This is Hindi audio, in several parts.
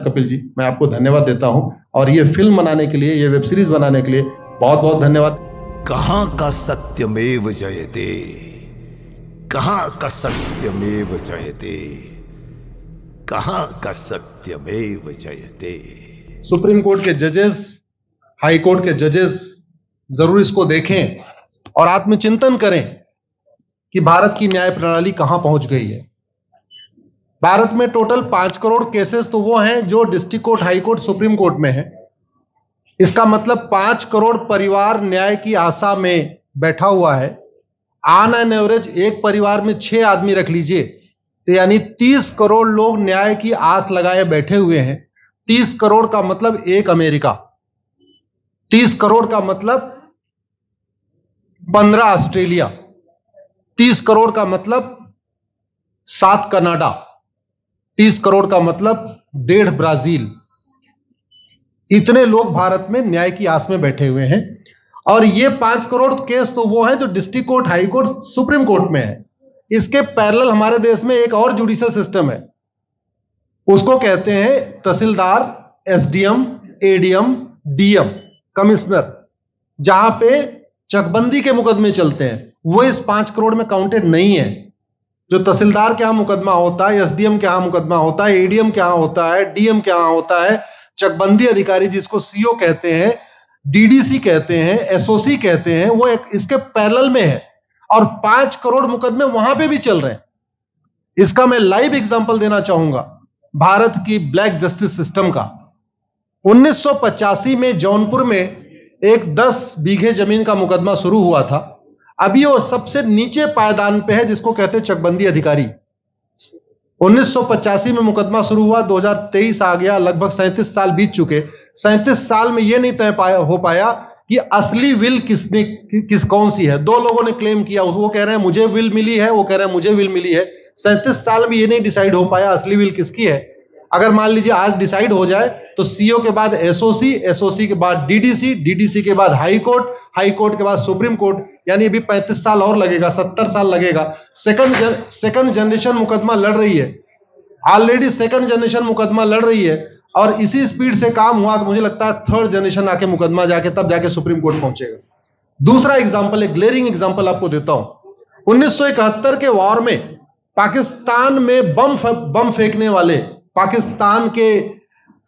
कपिल जी, मैं आपको धन्यवाद देता हूं और ये फिल्म बनाने के लिए, ये वेब सीरीज बनाने के लिए बहुत बहुत धन्यवाद। कहां का सत्यमेव जयते, कहां का सत्यमेव जयते, कहां का सत्यमेव जयते। सुप्रीम कोर्ट के जजेस, हाई कोर्ट के जजेस जरूर इसको देखें और आत्मचिंतन करें कि भारत की न्याय प्रणाली कहां पहुंच गई है। भारत में टोटल 5 करोड़ केसेस तो वो हैं जो district court, high court, supreme court में है। इसका मतलब 5 करोड़ परिवार न्याय की आशा में बैठा हुआ है। ऑन एन एवरेज एक परिवार में 6 आदमी रख लीजिए, तो यानी 30 करोड़ लोग न्याय की आस लगाए बैठे हुए हैं। 30 करोड़ का मतलब एक अमेरिका, 30 करोड़ का मतलब 15 ऑस्ट्रेलिया, 30 करोड़ का मतलब 7 कनाडा, 30 करोड़ का मतलब 1.5 ब्राजील। इतने लोग भारत में न्याय की आस में बैठे हुए हैं। और ये 5 करोड़ केस तो वो हैं जो district court, high court, supreme court में है। इसके पैरेलल हमारे देश में एक और जुडिशियल सिस्टम है, उसको कहते हैं तहसीलदार, एसडीएम, एडीएम, डीएम, कमिश्नर, जहां पे चकबंदी के मुकदमे चलते हैं। वो इस 5 करोड़ में काउंटेड नहीं है। जो तहसीलदार के यहां मुकदमा होता है, एसडीएम के यहां मुकदमा होता है, एडीएम के यहां होता है, डीएम के यहां होता है, चकबंदी अधिकारी जिसको सीओ कहते हैं, डीडीसी कहते हैं, एसओसी कहते हैं, वो इसके पैरेलल में है और 5 करोड़ मुकदमे वहां पे भी चल रहे हैं। इसका मैं लाइव एग्जांपल देना चाहूंगा भारत की ब्लैक जस्टिस सिस्टम का। 1985 में जौनपुर में एक 10 बीघे जमीन का मुकदमा शुरू हुआ था। अभी वो सबसे नीचे पायदान पे है, जिसको कहते हैं चकबंदी अधिकारी। 1985 में मुकदमा शुरू हुआ, 2023 आ गया, लगभग 37 साल बीत चुके। 37 साल में यह नहीं तय हो पाया कि असली विल कौन सी है। 2 लोगों ने क्लेम किया, वो कह रहे हैं मुझे विल मिली है, वो कह रहे हैं मुझे विल मिली है। 37 साल में यह नहीं डिसाइड हो पाया असली विल किसकी है। अगर मान लीजिए आज डिसाइड हो जाए तो सीओ के बाद एसओसी, एसओसी के बाद डीडीसी, डीडीसी के बाद हाई कोर्ट, हाई कोर्ट के बाद सुप्रीम कोर्ट, यानी अभी 35 साल और लगेगा, 70 साल लगेगा। सेकंड जनरेशन मुकदमा लड़ रही है, ऑलरेडी सेकंड जनरेशन मुकदमा लड़ रही है और इसी स्पीड से काम हुआ तो मुझे लगता है थर्ड जनरेशन आके मुकदमा तब जाके सुप्रीम कोर्ट पहुंचेगा। दूसरा एग्जांपल, एक ग्लेरिंग एग्जांपल आपको देता हूं। 1971 के वॉर में पाकिस्तान में बम फेंकने वाले, पाकिस्तान के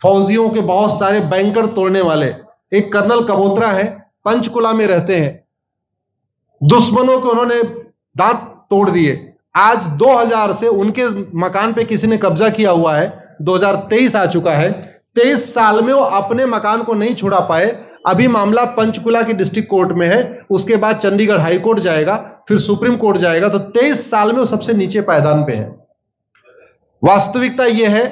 फौजियों के बहुत सारे बैंकर तोड़ने वाले एक कर्नल कबोत्रा है, पंचकुला में रहते हैं। दुश्मनों को उन्होंने दांत तोड़ दिए। आज 2000 से उनके मकान पे किसी ने कब्जा किया हुआ है। 2023 आ चुका है, 23 साल में वो अपने मकान को नहीं छुड़ा पाए। अभी मामला पंचकुला की डिस्ट्रिक्ट कोर्ट में है, उसके बाद चंडीगढ़ हाई कोर्ट जाएगा, फिर सुप्रीम कोर्ट जाएगा। तो 23 साल में वो सबसे नीचे पायदान पे है। वास्तविकता यह है,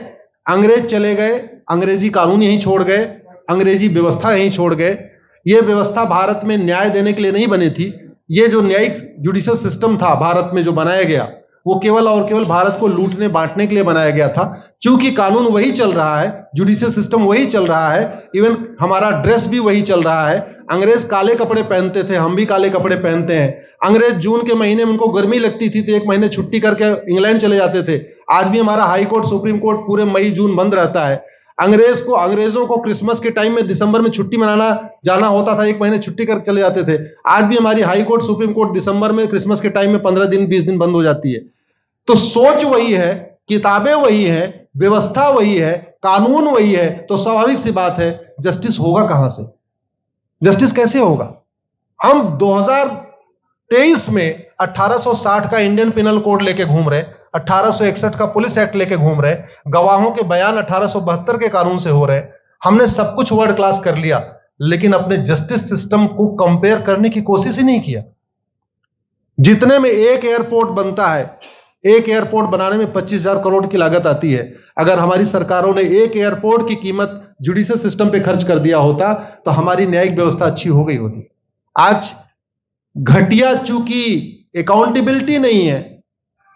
अंग्रेज चले गए, अंग्रेजी कानून यहीं छोड़ गए, अंग्रेजी व्यवस्था यहीं छोड़ गए। यह व्यवस्था भारत में न्याय देने के लिए नहीं बनी थी। यह जो न्यायिक जुडिशियल सिस्टम था भारत में जो बनाया गया, वो केवल और केवल भारत को लूटने बांटने के लिए बनाया गया था। क्योंकि कानून वही चल रहा है, जुडिशियल सिस्टम वही चल रहा है, इवन हमारा ड्रेस भी वही चल रहा है। अंग्रेज काले कपड़े पहनते थे, हम भी काले कपड़े पहनते हैं। अंग्रेज जून के महीने में उनको गर्मी लगती थी तो 1 महीने छुट्टी करके इंग्लैंड चले जाते थे। आज भी हमारा हाई कोर्ट, सुप्रीम कोर्ट पूरे मई जून बंद रहता है। अंग्रेजों को क्रिसमस के टाइम में दिसंबर में छुट्टी मनाना जाना होता था, 1 महीने छुट्टी कर चले जाते थे। आज भी हमारी हाई कोर्ट, सुप्रीम कोर्ट दिसंबर में, क्रिसमस के टाइम में 15 दिन 20 दिन बंद हो जाती है। तो सोच वही है, किताबें वही है, व्यवस्था वही है, कानून वही है, तो स्वाभाविक सी बात है जस्टिस होगा कहां से? जस्टिस कैसे होगा? हम 2023 में 1860 का इंडियन पिनल कोड लेके घूम रहे, 1861 का पुलिस एक्ट लेके घूम रहे, गवाहों के बयान 1872 के कानून से हो रहे। हमने सब कुछ वर्ल्ड क्लास कर लिया, लेकिन अपने जस्टिस सिस्टम को कंपेयर करने की कोशिश ही नहीं किया। जितने में एक एयरपोर्ट बनता है, एक एयरपोर्ट बनाने में 25,000 करोड़ की लागत आती है। अगर हमारी सरकारों ने एक एयरपोर्ट की कीमत जुडिशियल सिस्टम पे खर्च कर दिया होता तो हमारी न्यायिक व्यवस्था अच्छी हो गई होती। आज घटिया, चूंकि अकाउंटेबिलिटी नहीं है,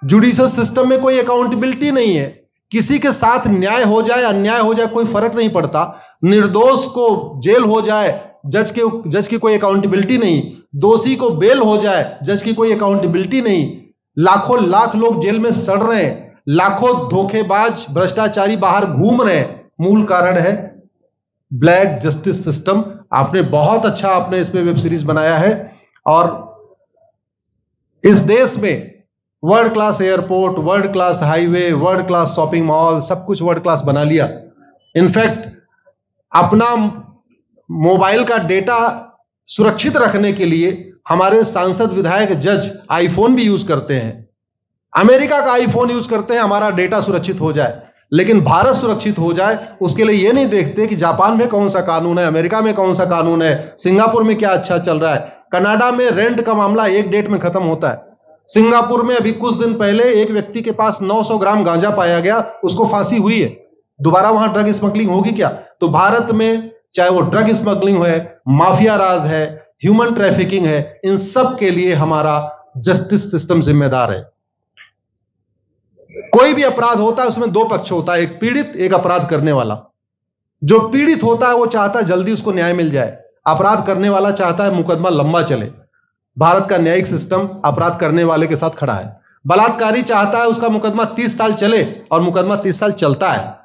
जुडिशियल सिस्टम में कोई अकाउंटेबिलिटी नहीं है। किसी के साथ न्याय हो जाए, अन्याय हो जाए, कोई फर्क नहीं पड़ता। निर्दोष को जेल हो जाए, जज की कोई अकाउंटेबिलिटी नहीं। दोषी को बेल हो जाए, जज की कोई अकाउंटेबिलिटी नहीं। लाख लोग जेल में सड़ रहे हैं, लाखों धोखेबाज भ्रष्टाचारी बाहर घूम रहे हैं, मूल कारण है ब्लैक जस्टिस सिस्टम। आपने बहुत अच्छा आपने इस पे वेब सीरीज बनाया है, और इस देश में world class airport, world class highway, world class shopping mall, सब कुछ वर्ल्ड क्लास बना लिया। इनफैक्ट अपना मोबाइल का डेटा सुरक्षित रखने के लिए हमारे सांसद, विधायक, जज आईफोन भी यूज करते हैं। अमेरिका का आईफोन यूज करते हैं हमारा डेटा सुरक्षित हो जाए, लेकिन भारत सुरक्षित हो जाए उसके लिए यह नहीं देखते कि जापान में कौन सा कानून है, अमेरिका में कौन सा कानून है, सिंगापुर में क्या अच्छा चल रहा है। कनाडा में रेंट का मामला एक डेट में खत्म होता है। सिंगापुर में अभी कुछ दिन पहले एक व्यक्ति के पास 900 ग्राम गांजा पाया गया, उसको फांसी हुई है। दोबारा वहां ड्रग स्मगलिंग होगी क्या? तो भारत में चाहे वो ड्रग स्मगलिंग है, माफिया राज है, ह्यूमन ट्रैफिकिंग है, इन सब के लिए हमारा जस्टिस सिस्टम जिम्मेदार है। कोई भी अपराध होता है उसमें दो पक्ष होता है, एक पीड़ित, एक अपराध करने वाला। जो पीड़ित होता है वो चाहता है जल्दी उसको न्याय मिल जाए, अपराध करने वाला चाहता है मुकदमा लंबा चले। भारत का न्यायिक सिस्टम अपराध करने वाले के साथ खड़ा है। बलात्कारी चाहता है उसका मुकदमा 30 साल चले, और मुकदमा 30 साल चलता है।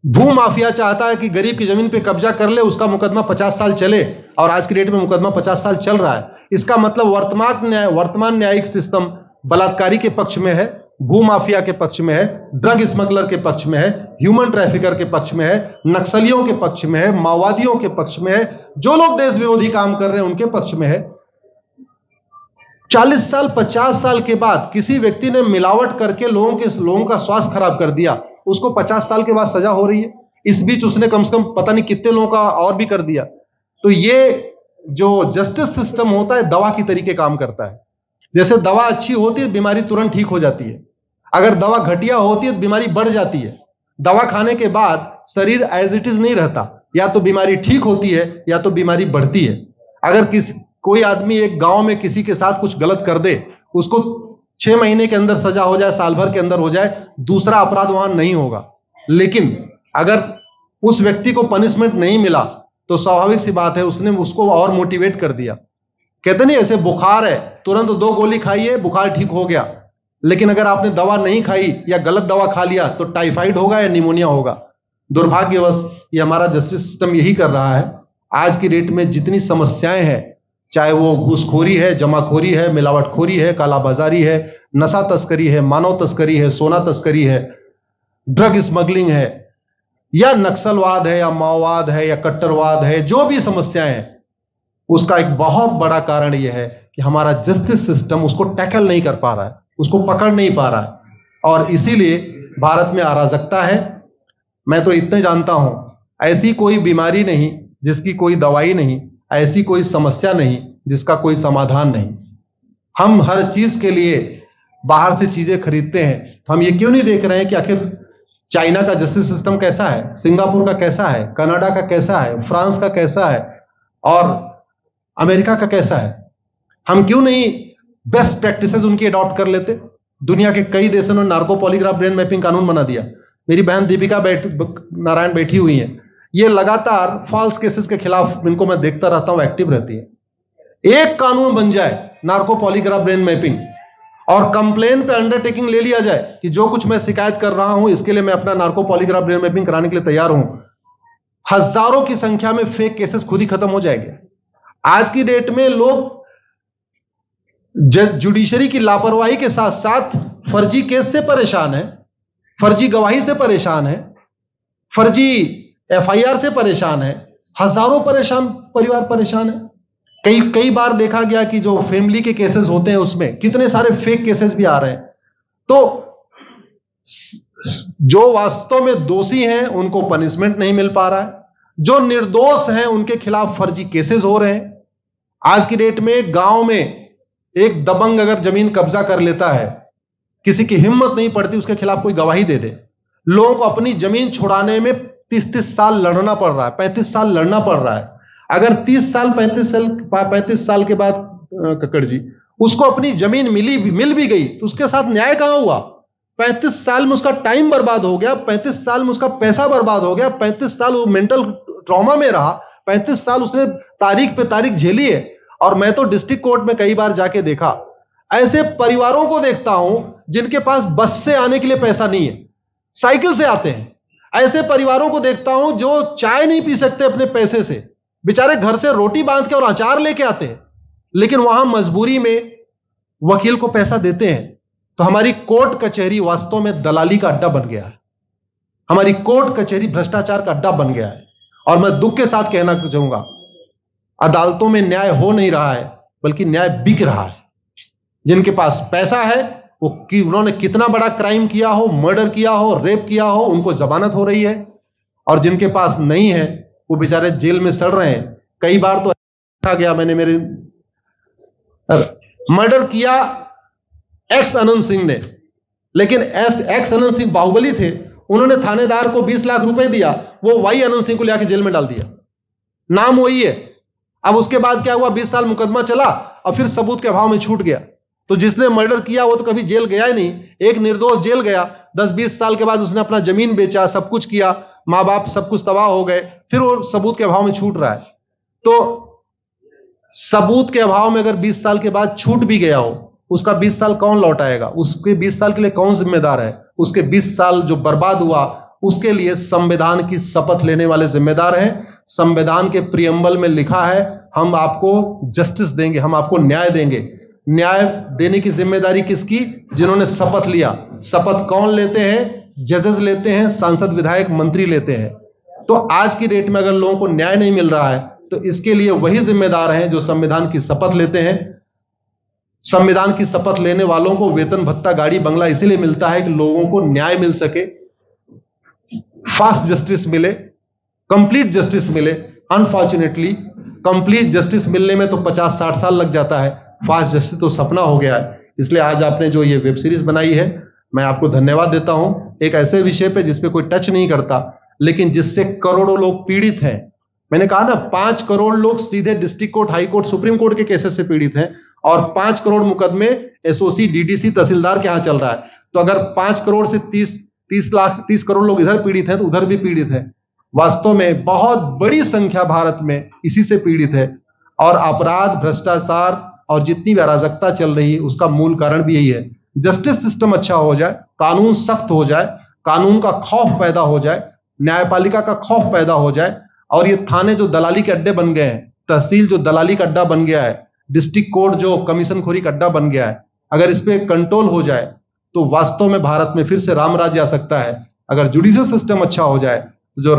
भू माफिया चाहता है कि गरीब की जमीन पे कब्जा कर ले, उसका मुकदमा 50 साल चले, और आज की डेट में मुकदमा 50 साल चल रहा है। इसका मतलब वर्तमान न्यायिक सिस्टम बलात्कारी के पक्ष में है, भू माफिया के पक्ष में है, ड्रग स्मगलर के पक्ष में है, ह्यूमन ट्रैफिकर के पक्ष में है, नक्सलियों के पक्ष में है, माओवादियों के पक्ष में है, जो लोग देश विरोधी काम कर रहे हैं उनके पक्ष में है। 40 साल 50 साल के बाद किसी व्यक्ति ने मिलावट करके लोगों का स्वास्थ्य खराब कर दिया, उसको 50 साल के बाद सजा हो रही है। इस बीच उसने कम से कम पता नहीं कितने लोगों का और भी कर दिया। तो ये जो जस्टिस सिस्टम होता है दवा की तरीके काम करता है। जैसे दवा अच्छी होती है बीमारी तुरंत ठीक हो जाती है, अगर दवा घटिया होती है तो बीमारी बढ़ जाती है। दवा खाने के बाद शरीर एज इट इज नहीं रहता, या तो बीमारी ठीक होती है या तो बीमारी बढ़ती है। अगर कोई आदमी एक गांव में किसी के साथ कुछ गलत कर दे, उसको 6 महीने के अंदर सजा हो जाए, साल भर के अंदर हो जाए, दूसरा अपराध वहां नहीं होगा। लेकिन अगर उस व्यक्ति को पनिशमेंट नहीं मिला तो स्वाभाविक सी बात है उसने उसको और मोटिवेट कर दिया। कहते नहीं ऐसे बुखार है, तुरंत 2 गोली खाइए बुखार ठीक हो गया, लेकिन अगर आपने दवा नहीं खाई या गलत दवा खा लिया तो टाइफाइड होगा या निमोनिया होगा। दुर्भाग्यवश ये हमारा जस्टिस सिस्टम यही कर रहा है। आज की डेट में जितनी समस्याएं हैं, चाहे वो घूसखोरी है, जमाखोरी है, मिलावटखोरी है, कालाबाजारी है, नशा तस्करी है, मानव तस्करी है, सोना तस्करी है, ड्रग स्मगलिंग है, या नक्सलवाद है, या माओवाद है, या कट्टरवाद है, जो भी समस्याएं हैं, उसका एक बहुत बड़ा कारण यह है कि हमारा जस्टिस सिस्टम उसको टैकल नहीं कर पा रहा है, उसको पकड़ नहीं पा रहा है, और इसीलिए भारत में अराजकता है। मैं तो इतने जानता हूं, ऐसी कोई बीमारी नहीं जिसकी कोई दवाई नहीं, ऐसी कोई समस्या नहीं जिसका कोई समाधान नहीं। हम हर चीज के लिए बाहर से चीजें खरीदते हैं, तो हम ये क्यों नहीं देख रहे हैं कि आखिर चाइना का जस्टिस सिस्टम कैसा है, सिंगापुर का कैसा है, कनाडा का कैसा है, फ्रांस का कैसा है, और अमेरिका का कैसा है। हम क्यों नहीं बेस्ट प्रैक्टिसेस उनकी अडॉप्ट कर लेते। दुनिया के कई देशों ने नार्को पॉलीग्राफ ब्रेन मैपिंग कानून बना दिया। मेरी बहन दीपिका नारायण बैठी हुई है, ये लगातार फॉल्स केसेस के खिलाफ, इनको मैं देखता रहता हूं, एक्टिव रहती है। एक कानून बन जाए नार्को पॉलीग्राफ ब्रेन मैपिंग, और कंप्लेन पे अंडरटेकिंग ले लिया जाए कि जो कुछ मैं शिकायत कर रहा हूं इसके लिए मैं अपना नार्को पॉलीग्राफ ब्रेन मैपिंग कराने के लिए तैयार हूं, हजारों की संख्या में फेक केसेस खुद ही खत्म हो जाएंगे। आज की डेट में लोग जुडिशरी की लापरवाही के साथ साथ फर्जी केस से परेशान है, फर्जी गवाही से परेशान है, फर्जी एफआईआर से परेशान है, हजारों परिवार परेशान है। कई बार देखा गया कि जो फैमिली के केसेस होते हैं उसमें कितने सारे फेक केसेस भी आ रहे हैं। तो जो वास्तव में दोषी हैं उनको पनिशमेंट नहीं मिल पा रहा है, जो निर्दोष हैं उनके खिलाफ फर्जी केसेस हो रहे हैं। आज की डेट में गांव में एक दबंग अगर जमीन कब्जा कर लेता है, किसी की हिम्मत नहीं पड़ती उसके खिलाफ कोई गवाही दे दे। लोगों को अपनी जमीन छुड़ाने में 30 साल लड़ना पड़ रहा है, 35 साल लड़ना पड़ रहा है। अगर 30 साल 35 साल के बाद कक्कड़ जी उसको अपनी जमीन मिल भी गई तो उसके साथ न्याय कहां हुआ? 35 साल में उसका टाइम बर्बाद हो गया, 35 साल में उसका पैसा बर्बाद हो गया, 35 साल वो मेंटल ट्रॉमा में रहा, 35 साल उसने तारीख पे तारीख झेली है। और मैं तो डिस्ट्रिक्ट कोर्ट में कई बार जाके देखा, ऐसे परिवारों को देखता हूं जिनके पास बस से आने के लिए पैसा नहीं है, साइकिल से आते हैं। ऐसे परिवारों को देखता हूं जो चाय नहीं पी सकते अपने पैसे से, बेचारे घर से रोटी बांध के और अचार लेके आते हैं, लेकिन वहां मजबूरी में वकील को पैसा देते हैं। तो हमारी कोर्ट कचहरी वास्तव में दलाली का अड्डा बन गया है। हमारी कोर्ट कचहरी भ्रष्टाचार का अड्डा बन गया है। और मैं दुख के साथ कहना चाहूंगा, अदालतों में न्याय हो नहीं रहा है, बल्कि न्याय बिक रहा है। जिनके पास पैसा है, वो उन्होंने कितना बड़ा क्राइम किया हो, मर्डर किया हो, रेप किया हो, उनको जमानत हो रही है। और जिनके पास नहीं है, वो बेचारे जेल में सड़ रहे हैं। कई बार तो देखा गया, मैंने मेरे मर्डर किया एक्स अनंत सिंह ने, लेकिन एक्स अनंत सिंह बाहुबली थे, उन्होंने थानेदार को 20 लाख रुपए दिया, वो वाई अनंत सिंह को लेकर जेल में डाल दिया। नाम वही है। अब उसके बाद क्या हुआ, 20 साल मुकदमा चला और फिर सबूत के अभाव में छूट गया। तो जिसने मर्डर किया वो तो कभी जेल गया ही नहीं। एक निर्दोष जेल गया, 10-20 साल के बाद उसने अपना जमीन बेचा, सब कुछ किया, मां बाप सब कुछ तबाह हो गए, फिर वो सबूत के अभाव में छूट रहा है। तो सबूत के अभाव में अगर 20 साल के बाद छूट भी गया हो, उसका 20 साल कौन लौटाएगा? उसके 20 साल के लिए कौन जिम्मेदार है? उसके 20 साल जो बर्बाद हुआ, उसके लिए संविधान की शपथ लेने वाले जिम्मेदार हैं। संविधान के प्रियम्बल में लिखा है, हम आपको जस्टिस देंगे, हम आपको न्याय देंगे। न्याय देने की जिम्मेदारी किसकी? जिन्होंने शपथ लिया। शपथ कौन लेते हैं? जजेस लेते हैं, सांसद, विधायक, मंत्री लेते हैं। तो आज की डेट में अगर लोगों को न्याय नहीं मिल रहा है, तो इसके लिए वही जिम्मेदार हैं जो संविधान की शपथ लेते हैं। संविधान की शपथ लेने वालों को वेतन, भत्ता, गाड़ी, बंगला इसीलिए मिलता है कि लोगों को न्याय मिल सके, फास्ट जस्टिस मिले, कंप्लीट जस्टिस मिले। अनफॉर्चुनेटली कंप्लीट जस्टिस मिलने में तो 50-60 साल लग जाता है, फास्ट जस्टिस तो सपना हो गया है। इसलिए आज आपने जो ये वेब सीरीज बनाई है, मैं आपको धन्यवाद देता हूं। एक ऐसे विषय पे जिस पे कोई टच नहीं करता, लेकिन जिससे करोड़ों लोग पीड़ित हैं। मैंने कहा ना, 5 करोड़ लोग सीधे district court, high court, supreme court के केसेस से पीड़ित हैं, और 5 करोड़ मुकदमे एसओसी, डीडीसी, तहसीलदार के यहां चल रहा है। तो अगर 5 करोड़ से 30 करोड़ लोग इधर पीड़ित हैं, तो उधर भी पीड़ित है। वास्तव में बहुत बड़ी संख्या भारत में इसी से पीड़ित है। और अपराध, भ्रष्टाचार और जितनी भी अराजकता चल रही है, उसका मूल कारण भी यही है। जस्टिस सिस्टम अच्छा हो जाए, कानून सख्त हो जाए, कानून का खौफ पैदा हो जाए, न्यायपालिका का खौफ पैदा हो जाए, और ये थाने जो दलाली के अड्डे बन गए हैं, तहसील जो दलाली का अड्डा बन गया है, डिस्ट्रिक्ट कोर्ट जो कमीशन खोरी का अड्डा बन गया है, अगर इस पे कंट्रोल हो जाए तो वास्तव में भारत में फिर से राम राज्य आ सकता है। अगर जुडिशियल सिस्टम अच्छा हो जाए, तो जो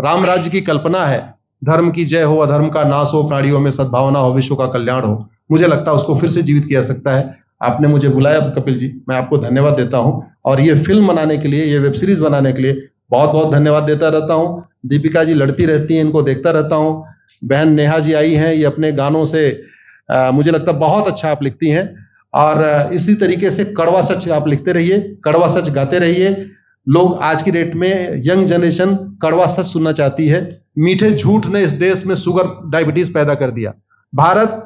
राम राज्य की कल्पना है, धर्म की जय हो, अधर्म का नाश हो, प्राणियों में सद्भावना हो, विश्व का कल्याण हो, मुझे लगता है उसको फिर से जीवित किया सकता है। आपने मुझे बुलाया कपिल जी, मैं आपको धन्यवाद देता हूं। और ये फिल्म बनाने के लिए, ये वेब सीरीज बनाने के लिए बहुत बहुत धन्यवाद देता रहता हूं। दीपिका जी लड़ती रहती हैं, इनको देखता रहता हूं। बहन नेहा जी आई हैं, ये अपने गानों से मुझे लगता है बहुत अच्छा आप लिखती हैं। और इसी तरीके से कड़वा सच आप लिखते रहिए, कड़वा सच गाते रहिए। लोग आज की डेट में, यंग जनरेशन कड़वा सच सुनना चाहती है। मीठे झूठ ने इस देश में शुगर, डायबिटीज पैदा कर दिया। भारत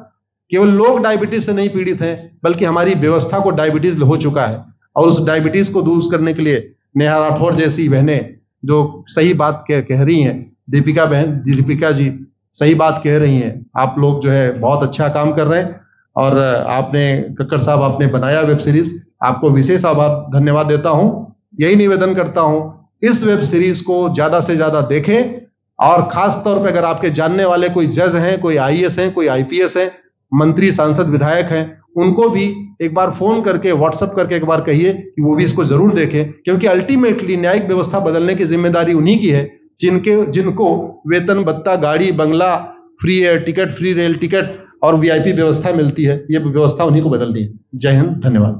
केवल लोग डायबिटीज से नहीं पीड़ित हैं, बल्कि हमारी व्यवस्था को डायबिटीज हो चुका है। और उस डायबिटीज को दूर करने के लिए नेहा राठौर जैसी बहनें जो सही बात कह रही हैं, दीपिका जी सही बात कह रही हैं, आप लोग जो है बहुत अच्छा काम कर रहे हैं। और आपने, कक्कड़ साहब, आपने बनाया वेब सीरीज, आपको विशेष आभार, धन्यवाद देता हूं। यही निवेदन करता हूं, इस वेब सीरीज को ज्यादा से ज्यादा देखें। और खास तौर पे अगर आपके जानने वाले कोई जज हैं, कोई आईएएस हैं, कोई आईपीएस हैं, मंत्री, सांसद, विधायक हैं, उनको भी एक बार फोन करके, व्हाट्सएप करके एक बार कहिए कि वो भी इसको जरूर देखें। क्योंकि अल्टीमेटली न्यायिक व्यवस्था बदलने की जिम्मेदारी उन्हीं की है जिनको वेतन, भत्ता, गाड़ी, बंगला, free air ticket, free rail ticket और वीआईपी व्यवस्था मिलती है। ये व्यवस्था उन्हीं को बदलनी है। जय हिंद, धन्यवाद।